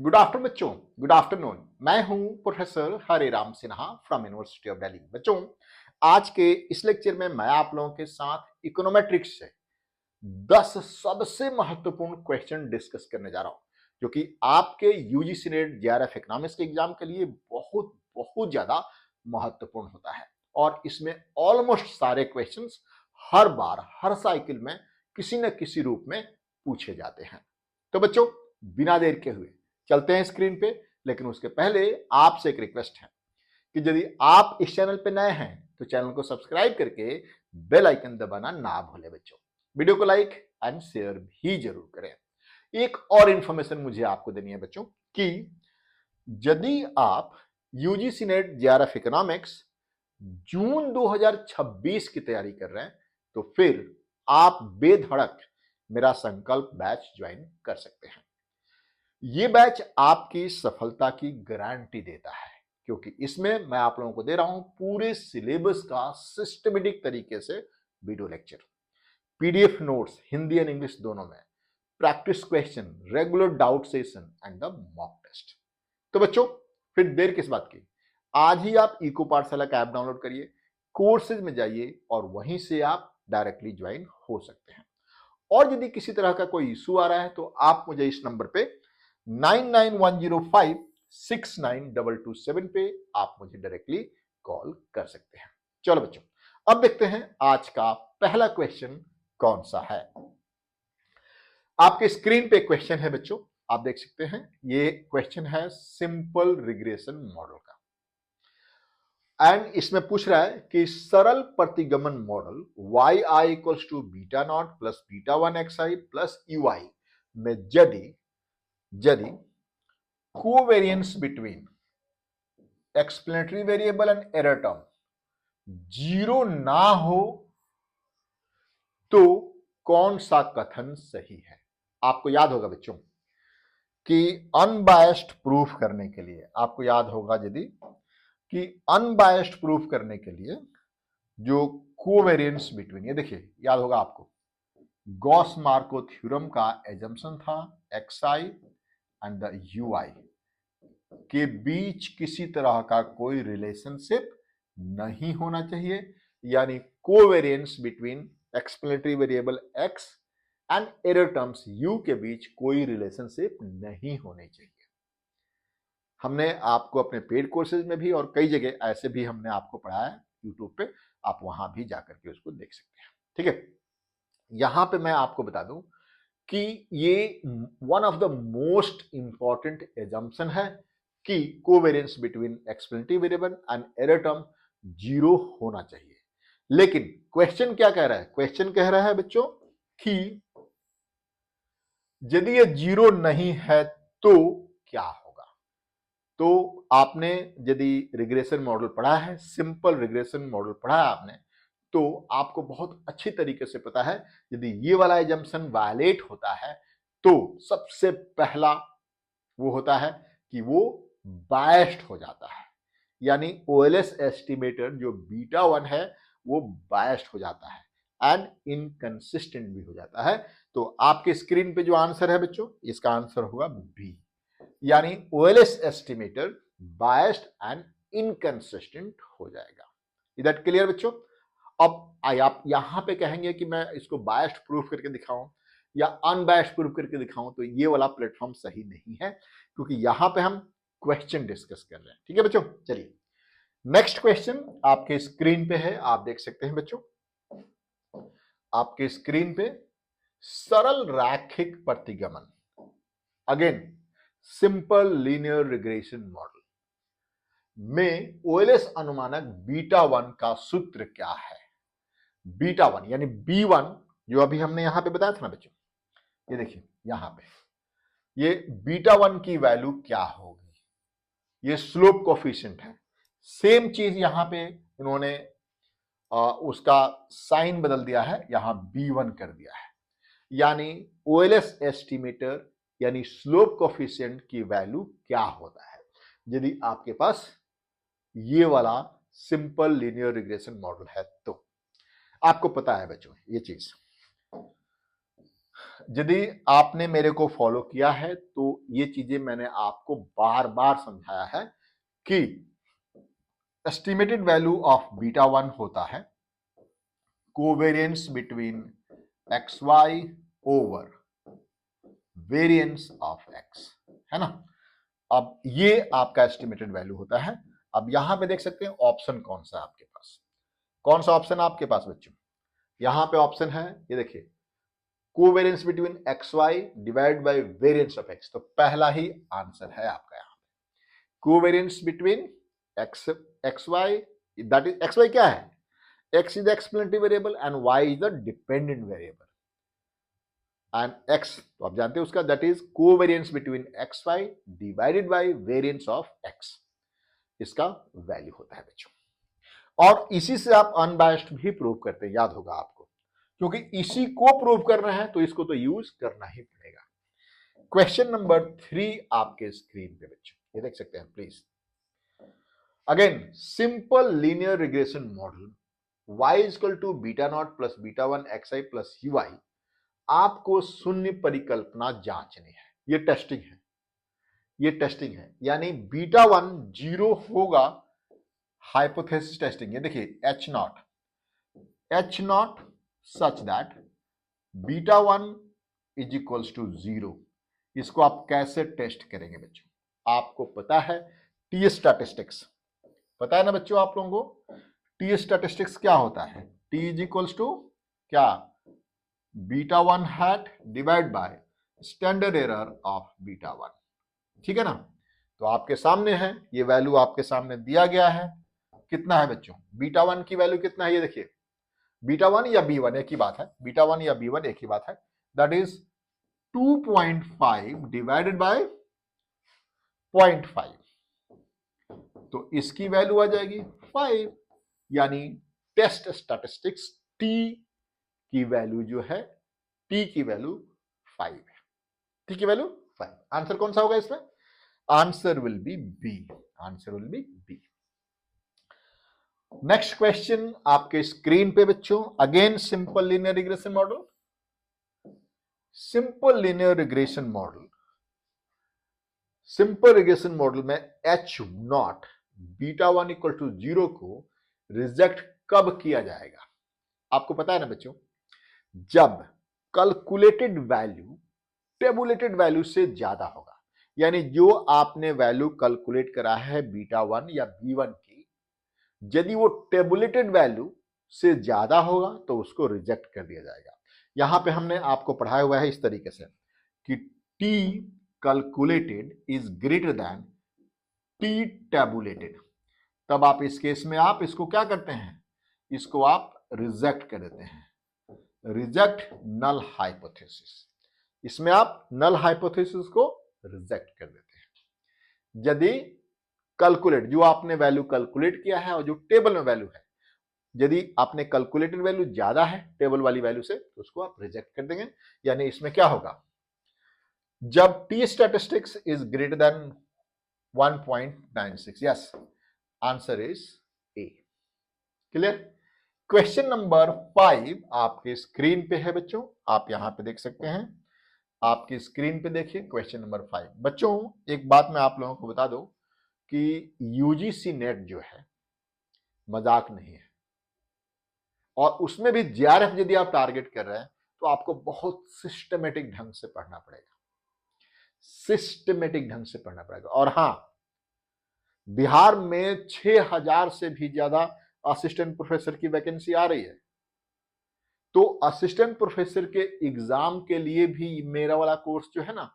Good afternoon बच्चों, good afternoon. मैं हूं professor Hareram Sinha from university of Delhi. बच्चों, आज के इस लेक्चर में मैं आप लोगों के साथ इकोनोमेट्रिक्स से 10 सबसे महत्वपूर्ण क्वेश्चन डिस्कस करने जा रहा हूं, जो कि आपके यूजीसी नेट जेआरएफ इकोनॉमिक्स के एग्जाम के लिए बहुत बहुत ज्यादा महत्वपूर्ण होता है। और इसमें ऑलमोस्ट सारे क्वेश्चंस हर बार हर साइकिल में किसी न किसी रूप में पूछे जाते हैं। तो बच्चों, बिना देर के हुए चलते हैं स्क्रीन पे। लेकिन उसके पहले आपसे एक रिक्वेस्ट है कि यदि आप इस चैनल पे नए हैं तो चैनल को सब्सक्राइब करके बेल आइकन दबाना ना भूलें। बच्चों, वीडियो को लाइक एंड शेयर भी जरूर करें। एक और इंफॉर्मेशन मुझे आपको देनी है बच्चों कि यदि आप यूजीसी नेट जेआरएफ इकोनॉमिक्स जून 2026 की तैयारी कर रहे हैं तो फिर आप बेधड़क मेरा संकल्प बैच ज्वाइन कर सकते हैं। ये बैच आपकी सफलता की गारंटी देता है, क्योंकि इसमें मैं आप लोगों को दे रहा हूं पूरे सिलेबस का सिस्टमेटिक तरीके से video lecture, PDF notes Hindi and English दोनों में, practice question, regular doubt session and the mock test. तो बच्चों, फिर देर किस बात की, आज ही आप इको पाठशाला का ऐप डाउनलोड करिए, कोर्सेज में जाइए और वहीं से आप डायरेक्टली ज्वाइन हो सकते हैं। और यदि किसी तरह का कोई इशू आ रहा है तो आप मुझे इस नंबर पे 9910569227 पे आप मुझे डायरेक्टली कॉल कर सकते हैं। चलो बच्चों, अब देखते हैं आज का पहला क्वेश्चन कौन सा है। आपके स्क्रीन पे क्वेश्चन है बच्चों, आप देख सकते हैं। ये क्वेश्चन है सिंपल रिग्रेशन मॉडल का, एंड इसमें पूछ रहा है कि सरल प्रतिगमन model yi equals to beta naught plus beta one xi plus ui में यदि covariance between explanatory variable and error term zero ना हो तो कौन सा कथन सही है। आपको याद होगा बच्चों कि अनबायस्ड प्रूफ करने के लिए, आपको याद होगा यदि कि अनबायस्ड प्रूफ करने के लिए जो कोवेरियंस बिटवीन, ये देखिए याद होगा आपको, गॉस मार्को थ्योरम का एजम्पशन था xi एंड द ui के बीच किसी तरह का कोई रिलेशनशिप नहीं होना चाहिए, यानी covariance between explanatory variable x and error terms u के बीच कोई रिलेशनशिप नहीं होनी चाहिए। हमने आपको अपने पेड कोर्सेज में भी और कई जगह ऐसे भी हमने आपको पढ़ाया है यूट्यूब पे, आप वहां भी जाकर के उसको देख सकते हैं। ठीक है, यहां पे मैं आपको बता दूं कि ये one of the most important assumption है कि covariance between explanatory variable and error term zero होना चाहिए। लेकिन क्वेश्चन क्या कह रहा है, क्वेश्चन कह रहा है बच्चों कि यदि ये जीरो नहीं है तो क्या होगा। तो आपने यदि रिग्रेशन मॉडल पढ़ा है, सिंपल रिग्रेशन मॉडल पढ़ा है आपने, तो आपको बहुत अच्छी तरीके से पता है यदि ये वाला एजम्पशन वायलेट होता है तो सबसे पहला वो होता है कि वो बायस्ड हो जाता है, यानी ओएलएस एस्टिमेटर जो बीटा वन है वो बायस्ड हो जाता है एंड इनकंसिस्टेंट भी हो जाता है। तो आपके स्क्रीन पे जो आंसर है बच्चों, इसका आंसर होगा बी, यानी OLS estimator biased and inconsistent हो जाएगा। इज दैट क्लियर बच्चों? अब आप यहां पे कहेंगे कि मैं इसको बायस्ड प्रूफ करके दिखाऊं या अनबायस्ड प्रूफ करके दिखाऊं, तो ये वाला प्लेटफॉर्म सही नहीं है, क्योंकि यहां पे हम क्वेश्चन डिस्कस कर रहे हैं। ठीक है बच्चों, चलिए नेक्स्ट क्वेश्चन आपके स्क्रीन पे है, आप देख सकते हैं बच्चों। आपके स्क्रीन पे सरल रैखिक प्रतिगमन, again simple linear regression model में ओएलएस अनुमानक बीटा वन का सूत्र क्या है। बीटा वन यानी बी वन, जो अभी हमने यहां पे बताया था ना बच्चों, ये देखिए यहां पे ये बीटा वन की वैल्यू क्या होगी, ये स्लोप कोफिशिएंट है। सेम चीज यहां पे इन्होंने उसका साइन बदल दिया है, यहां बी वन कर दिया है, यानी ओएलएस एस्टिमेटर यानी स्लोप कोफिशिएंट की वैल्यू क्या होता है यदि आपके पास ये वाला सिंपल लीनियर रिग्रेशन मॉडल है। तो आपको पता है बच्चों ये चीज, यदि आपने मेरे को फॉलो किया है तो ये चीजें मैंने आपको बार बार समझाया है कि estimated value of beta one होता है covariance between X Y over variance of X, है ना। अब ये आपका एस्टिमेटेड वैल्यू होता है। अब यहां पे देख सकते हैं ऑप्शन कौन सा है आपके पास, कौन सा ऑप्शन आपके पास बच्चों, यहां पे ऑप्शन है, ये देखिए, covariance between X Y divide by variance of X. तो पहला ही आंसर है आपका यहां covariance between X Y, that is X Y क्या है, X is the explanatory variable and Y is the dependent variable and X तो आप जानते हैं उसका, that is covariance between X Y divided by variance of X, इसका value होता है बच्चों। और इसी से आप अनबायस्ड भी प्रूव करते हैं, याद होगा आपको, क्योंकि इसी को प्रूव करना है तो इसको तो यूज करना ही पड़ेगा। क्वेश्चन नंबर 3 आपके स्क्रीन पे बच्चों, ये देख सकते हैं please. Again simple linear regression model y equal to beta naught plus beta one X I plus U I, आपको शून्य परिकल्पना जांचनी है। ये टेस्टिंग है, ये टेस्टिंग है, यानी बीटा वन जीरो होगा, हाइपोथेसिस टेस्टिंग। ये देखिए H naught such that beta one is equals to zero. इसको आप कैसे टेस्ट करेंगे बच्चों, आपको पता है टी स्टैटिस्टिक्स, पता है ना बच्चों आप लोगों को टी स्टैटिस्टिक्स क्या होता है, टी इज इक्वल्स टू क्या, beta one hat divide by standard error of beta one, ठीक है ना। तो आपके सामने है, ये वैल्यू आपके सामने दिया गया है, कितना है बच्चों, बीटा वन की वैल्यू कितना है, ये देखिए बीटा वन या बी वन एक ही बात है, बीटा वन या बी वन एक ही बात है, दैट इज 2.5 डिवाइडेड बाय 0.5, तो इसकी वैल्यू आ जाएगी 5, यानी टेस्ट स्टैटिस्टिक्स टी की वैल्यू जो है, टी की वैल्यू 5 है, टी की वैल्यू 5। आंसर कौन सा होगा इसमें, answer will be B, answer will be B. Next question आपके स्क्रीन पे बच्चों, again simple linear regression model, simple linear regression model, simple regression model में H naught beta one equal to zero को reject कब किया जाएगा, आपको पता है ना बच्चों, जब कैलकुलेटेड वैल्यू टेबुलेटेड वैल्यू से ज्यादा होगा, यानी जो आपने वैल्यू कैलकुलेट करा है बीटा वन या बी वन की, यदि वो टेबुलेटेड वैल्यू से ज्यादा होगा तो उसको रिजेक्ट कर दिया जाएगा। यहां पे हमने आपको पढ़ाया हुआ है इस तरीके से कि T calculated is greater than T tabulated, तब आप इस केस में आप इसको क्या करते हैं, इसको आप रिजेक्ट कर देते हैं, रिजेक्ट नल हाइपोथेसिस, इसमें आप नल हाइपोथेसिस को रिजेक्ट कर देते हैं। यदि कैलकुलेट जो आपने वैल्यू कैलकुलेट किया है और जो टेबल में वैल्यू है, यदि आपने कैलकुलेटेड वैल्यू ज्यादा है टेबल वाली वैल्यू से, तो उसको आप रिजेक्ट कर देंगे। यानी इसमें क्या होगा, जब T statistics is greater than 1.96, yes answer is a. Clear. Question number 5 आपके स्क्रीन पे है बच्चों, आप यहां पे देख सकते हैं, आपकी स्क्रीन पे देखिए क्वेश्चन नंबर 5। बच्चों एक बात मैं आप लोगों को बता दूं कि यूजीसी नेट जो है मजाक नहीं है, और उसमें भी जेआरएफ यदि आप टारगेट कर रहे हैं तो आपको बहुत सिस्टमेटिक ढंग से पढ़ना पड़ेगा, सिस्टमेटिक ढंग से पढ़ना पड़ेगा। और हां, बिहार में 6000 से भी ज्यादा असिस्टेंट प्रोफेसर की वैकेंसी आ रही है, तो असिस्टेंट प्रोफेसर के एग्जाम के लिए भी मेरा वाला कोर्स जो है ना,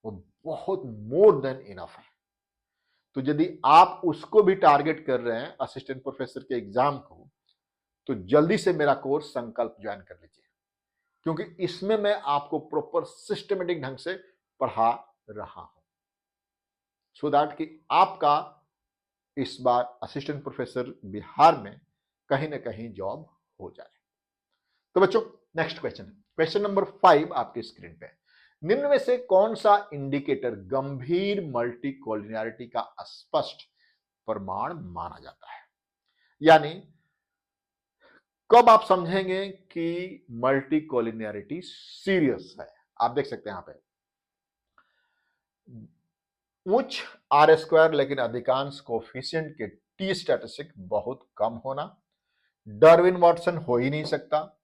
वो बहुत मोर देन इनफ है। तो यदि आप उसको भी टारगेट कर रहे हैं असिस्टेंट प्रोफेसर के एग्जाम को, तो जल्दी से मेरा कोर्स संकल्प ज्वाइन कर लीजिए, क्योंकि इसमें मैं आपको प्रॉपर सिस्टमेटिक ढंग से पढ़ा रहा हूं, सो दैट कि आपका इस बार असिस्टेंट प्रोफेसर बिहार में कहीं ना कहीं जॉब हो जाए। तो बच्चों नेक्स्ट क्वेश्चन, क्वेश्चन नंबर 5 आपके स्क्रीन पे, निम्न में से कौन सा इंडिकेटर गंभीर मल्टीकोलिनियरिटी का स्पष्ट प्रमाण माना जाता है, यानी कब आप समझेंगे कि मल्टीकोलिनियरिटी सीरियस है? आप देख सकते हैं यहां पे उच्च आर स्क्वायर लेकिन अधिकांश कोफिशिएंट के टी स्टैटिस्टिक बहुत कम होना, डार्विन वाटसन हो ही नहीं सकता,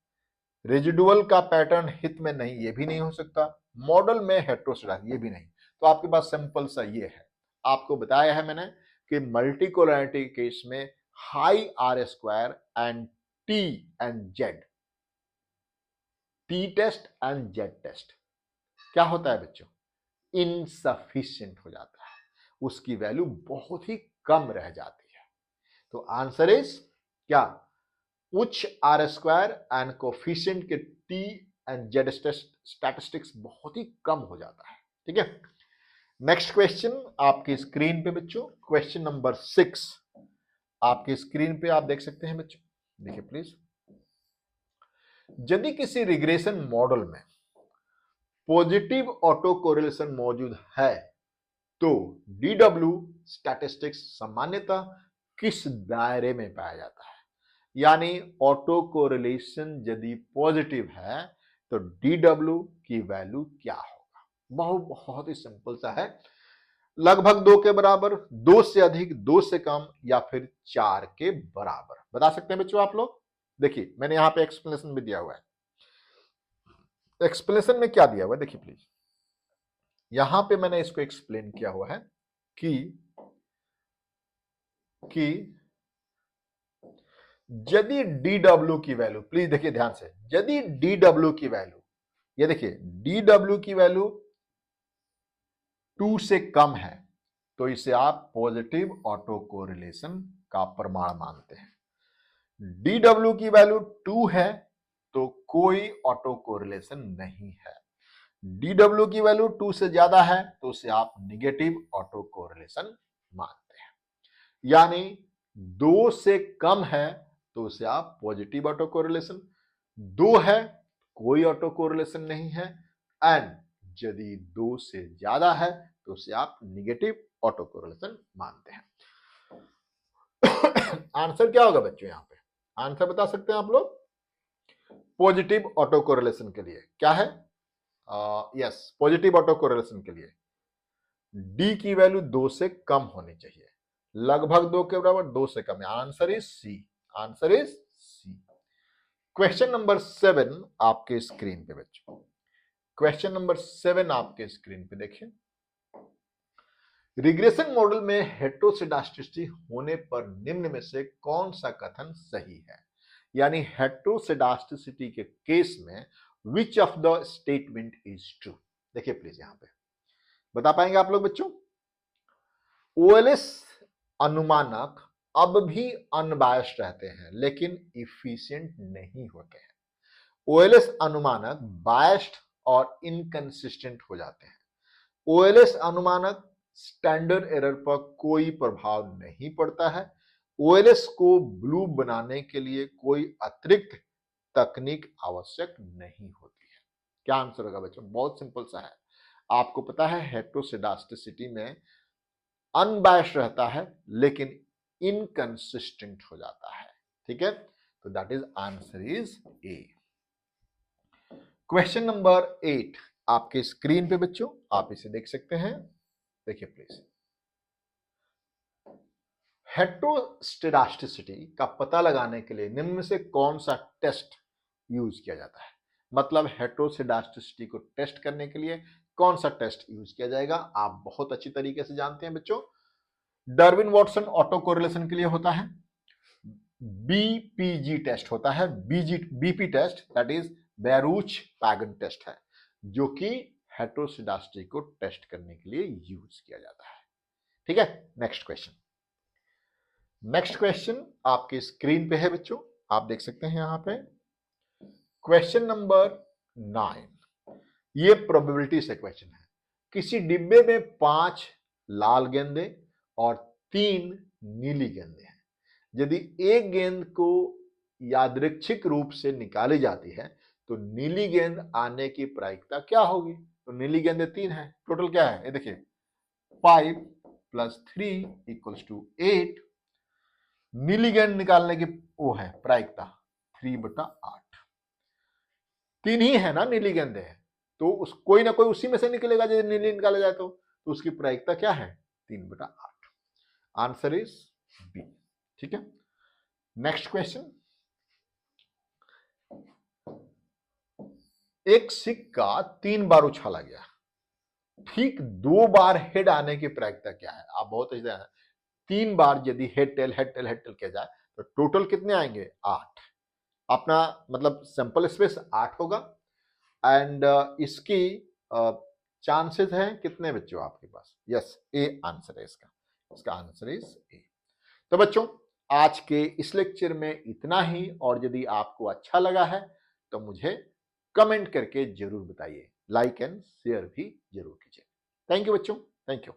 रेजिडुअल का पैटर्न हित में नहीं, ये भी नहीं हो सकता, मॉडल में हेट्रोस्केडास्टिक, ये भी नहीं। तो आपके पास सिंपल सा ये है, आपको बताया है मैंने कि मल्टीकोलिनियरिटी केस में high R square and T and Z, T test and Z test क्या होता है बच्चों, इनसफिशिएंट हो जाता है, उसकी वैल्यू बहुत ही कम रह जाती है। तो आंसर इज क्या, उच्च आर स्क्वायर एंड कोफिशिएंट के टी एंड जेड स्टैटिस्टिक्स बहुत ही कम हो जाता है। ठीक है, नेक्स्ट क्वेश्चन आपकी स्क्रीन पे बच्चों, क्वेश्चन नंबर 6 आपकी स्क्रीन पे आप देख सकते हैं बच्चों, देखिए प्लीज। यदि किसी रिग्रेशन मॉडल में पॉजिटिव ऑटो कोरिलेशन मौजूद है तो डीडब्ल्यू स्टैटिस्टिक्स सामान्यतः किस दायरे में पाया जाता है? यानी ऑटो कोरिलेशन यदि पॉजिटिव है तो डीडब्ल्यू की वैल्यू क्या होगा? बहुत ही सिंपल सा है, लगभग 2 के बराबर, 2 से अधिक, 2 से कम, या फिर 4 के बराबर। बता सकते हैं बच्चों आप लोग? देखिए मैंने यहां पे एक्सप्लेनेशन भी दिया हुआ है, एक्सप्लेनेशन में क्या दिया हुआ है देखिए प्लीज, यहां पे मैंने इसको एक्सप्लेन किया हुआ है कि यदि डीडब्ल्यू की वैल्यू, प्लीज देखिए ध्यान से, यदि डीडब्ल्यू की वैल्यू, ये देखिए डीडब्ल्यू की वैल्यू 2 से कम है तो इसे आप पॉजिटिव ऑटो कोरिलेशन का प्रमाण मानते हैं। डीडब्ल्यू की वैल्यू 2 है तो कोई ऑटो कोरिलेशन नहीं है। डीडब्ल्यू की वैल्यू 2 से ज्यादा है तो उसे आप निगेटिव ऑटो कोरिलेशन मानते हैं। यानी 2 से कम है तो उसे आप पॉजिटिव ऑटो कोरिलेशन, 2 है कोई ऑटो कोरिलेशन नहीं है, एंड यदि 2 से ज्यादा है तो उसे आप निगेटिव ऑटो कोरिलेशन मानते हैं। आंसर क्या होगा बच्चों? यहां पे आंसर बता सकते हैं आप लोग? पॉजिटिव ऑटो कोरिलेशन के लिए क्या है? यस, पॉजिटिव ऑटो कोरिलेशन के लिए डी की वैल्यू 2 से कम होनी चाहिए, लगभग 2 के बराबर, 2 से कम है। Answer is C, answer is C. Question number 7 आपके स्क्रीन पे बच्चों, क्वेश्चन नंबर 7 आपके स्क्रीन पे देखिए, रिग्रेशन मॉडल में हेटेरोसेडास्टिसिटी होने पर निम्न में से कौन सा कथन सही है? यानी हेटेरोसेडास्टिसिटी के केस में which of the statement is true? देखिए प्लीज यहां पे बता पाएंगे आप लोग बच्चों? ओएलएस अनुमानक अब भी अनबायस्ड रहते हैं लेकिन इफिशिएंट नहीं होते हैं। ओएलएस अनुमानक बायस्ड और इनकंसिस्टेंट हो जाते हैं। ओएलएस अनुमानक स्टैंडर्ड एरर पर कोई प्रभाव नहीं पड़ता है। ओएलएस को ब्लू बनाने के लिए कोई अतिरिक्त तकनीक आवश्यक नहीं होती है। क्या आंसर होगा बच्चों? बहुत सिंपल सा है, आपको पता है हेटेरोसेडास्टिसिटी में अनबायस्ड रहता है लेकिन इनकंसिस्टेंट हो जाता है। ठीक है, तो that is answer is a. Question number 8 आपके स्क्रीन पे बच्चों, आप इसे देख सकते हैं, देखिए प्लीज। हेटेरोसेडास्टिसिटी का पता लगाने के लिए निम्न में से कौन सा टेस्ट यूज किया जाता है? मतलब हेटेरोसेडास्टिसिटी को टेस्ट करने के लिए कौन सा टेस्ट यूज किया जाएगा? आप बहुत अच्छी तरीके से जानते हैं बच्चों, डार्विन वाटसन ऑटो कोरिलेशन के लिए होता है, बीपीजी टेस्ट होता है, BP test that is Breusch Pagan test है, जो कि हेटेरोसेडास्टिसिटी को टेस्ट करने के लिए यूज किया जाता है। ठीक है, नेक्स्ट क्वेश्चन, नेक्स्ट क्वेश्चन आपके स्क्रीन पे है बच्चों, आप देख सकते हैं यहां पे क्वेश्चन नंबर 9। ये प्रोबेबिलिटी से क्वेश्चन है। किसी डिब्बे में 5 लाल गेंदे और 3 नीली गेंदे हैं। यदि एक गेंद को यादृच्छिक रूप से निकाली जाती है तो नीली गेंद आने की प्रायिकता क्या होगी? तो नीली गेंदे 3 है, टोटल क्या है ये देखिए 5 + 3 = 8। नीली गेंद निकालने की वो है प्रायिकता 3/8। 3 ही है ना नीली गेंदे, तो उस कोई ना कोई उसी में से निकलेगा यदि नीली निकाला जाए तो उसकी प्रायिकता क्या है 3/8। Answer is B. ठीक है, नेक्स्ट क्वेश्चन। एक सिक्का 3 बार उछाला गया, ठीक 2 बार हेड आने की प्रायिकता क्या है? आप बहुत अच्छे हैं, 3 बार यदि head tail head tail head tail किया जाए तो टोटल कितने आएंगे 8। अपना मतलब सैंपल स्पेस 8 होगा एंड इसकी चांसेस हैं कितने बच्चों आपके पास? यस, ए आंसर है इसका। इसका आंसर इज ए। तो बच्चों आज के इस लेक्चर में इतना ही, और यदि आपको अच्छा लगा है तो मुझे कमेंट करके जरूर बताइए, लाइक एंड शेयर भी जरूर कीजिए। थैंक यू बच्चों, थैंक यू।